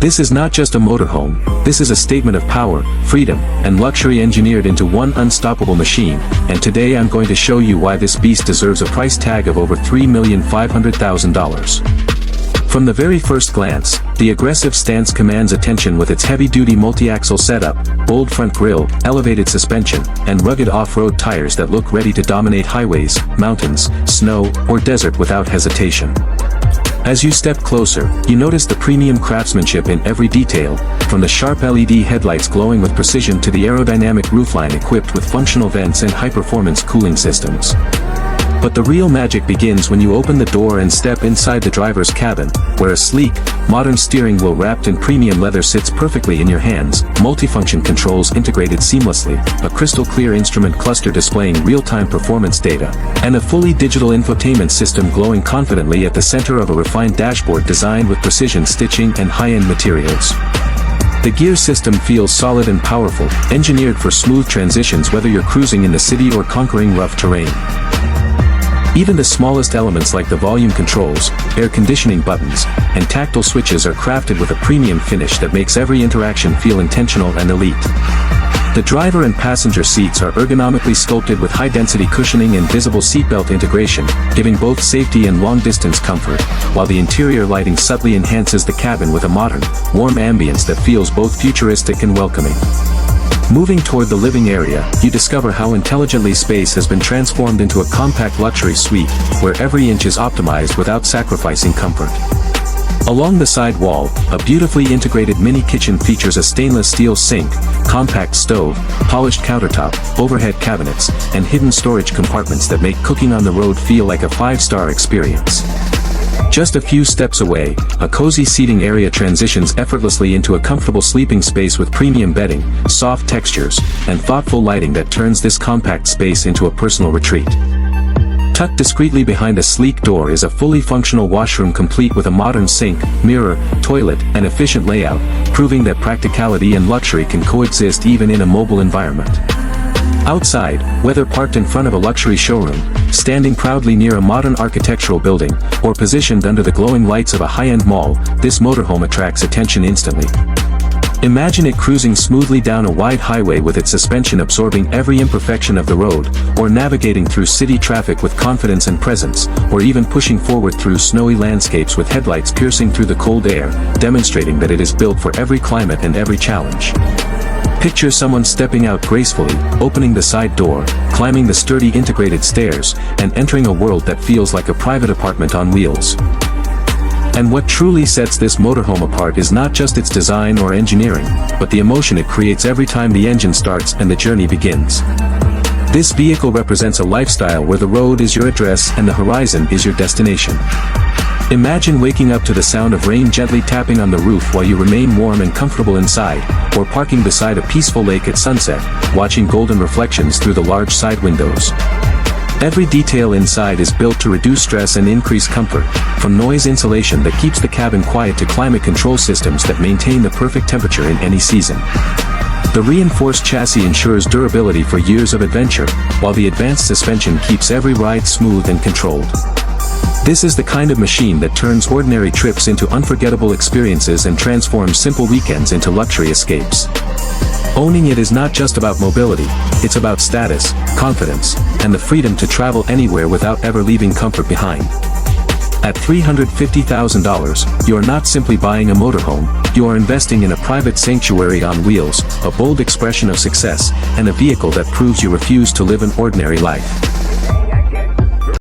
This is not just a motorhome, this is a statement of power, freedom, and luxury engineered into one unstoppable machine, and today I'm going to show you why this beast deserves a price tag of over $3,500,000. From the very first glance, the aggressive stance commands attention with its heavy-duty multi-axle setup, bold front grille, elevated suspension, and rugged off-road tires that look ready to dominate highways, mountains, snow, or desert without hesitation. As you step closer, you notice the premium craftsmanship in every detail, from the sharp LED headlights glowing with precision to the aerodynamic roofline equipped with functional vents and high-performance cooling systems. But the real magic begins when you open the door and step inside the driver's cabin, where a sleek, modern steering wheel wrapped in premium leather sits perfectly in your hands, multifunction controls integrated seamlessly, a crystal-clear instrument cluster displaying real-time performance data, and a fully digital infotainment system glowing confidently at the center of a refined dashboard designed with precision stitching and high-end materials. The gear system feels solid and powerful, engineered for smooth transitions whether you're cruising in the city or conquering rough terrain. Even the smallest elements like the volume controls, air conditioning buttons, and tactile switches are crafted with a premium finish that makes every interaction feel intentional and elite. The driver and passenger seats are ergonomically sculpted with high-density cushioning and visible seatbelt integration, giving both safety and long-distance comfort, while the interior lighting subtly enhances the cabin with a modern, warm ambience that feels both futuristic and welcoming. Moving toward the living area, you discover how intelligently space has been transformed into a compact luxury suite, where every inch is optimized without sacrificing comfort. Along the side wall, a beautifully integrated mini kitchen features a stainless steel sink, compact stove, polished countertop, overhead cabinets, and hidden storage compartments that make cooking on the road feel like a five-star experience. Just a few steps away, a cozy seating area transitions effortlessly into a comfortable sleeping space with premium bedding, soft textures, and thoughtful lighting that turns this compact space into a personal retreat. Tucked discreetly behind a sleek door is a fully functional washroom complete with a modern sink, mirror, toilet, and efficient layout, proving that practicality and luxury can coexist even in a mobile environment. Outside, whether parked in front of a luxury showroom, standing proudly near a modern architectural building, or positioned under the glowing lights of a high-end mall, this motorhome attracts attention instantly. Imagine it cruising smoothly down a wide highway with its suspension absorbing every imperfection of the road, or navigating through city traffic with confidence and presence, or even pushing forward through snowy landscapes with headlights piercing through the cold air, demonstrating that it is built for every climate and every challenge. Picture someone stepping out gracefully, opening the side door, climbing the sturdy integrated stairs, and entering a world that feels like a private apartment on wheels. And what truly sets this motorhome apart is not just its design or engineering, but the emotion it creates every time the engine starts and the journey begins. This vehicle represents a lifestyle where the road is your address and the horizon is your destination. Imagine waking up to the sound of rain gently tapping on the roof while you remain warm and comfortable inside, or parking beside a peaceful lake at sunset, watching golden reflections through the large side windows. Every detail inside is built to reduce stress and increase comfort, from noise insulation that keeps the cabin quiet to climate control systems that maintain the perfect temperature in any season. The reinforced chassis ensures durability for years of adventure, while the advanced suspension keeps every ride smooth and controlled. This is the kind of machine that turns ordinary trips into unforgettable experiences and transforms simple weekends into luxury escapes. Owning it is not just about mobility, it's about status, confidence, and the freedom to travel anywhere without ever leaving comfort behind. At $350,000, you are not simply buying a motorhome, you are investing in a private sanctuary on wheels, a bold expression of success, and a vehicle that proves you refuse to live an ordinary life.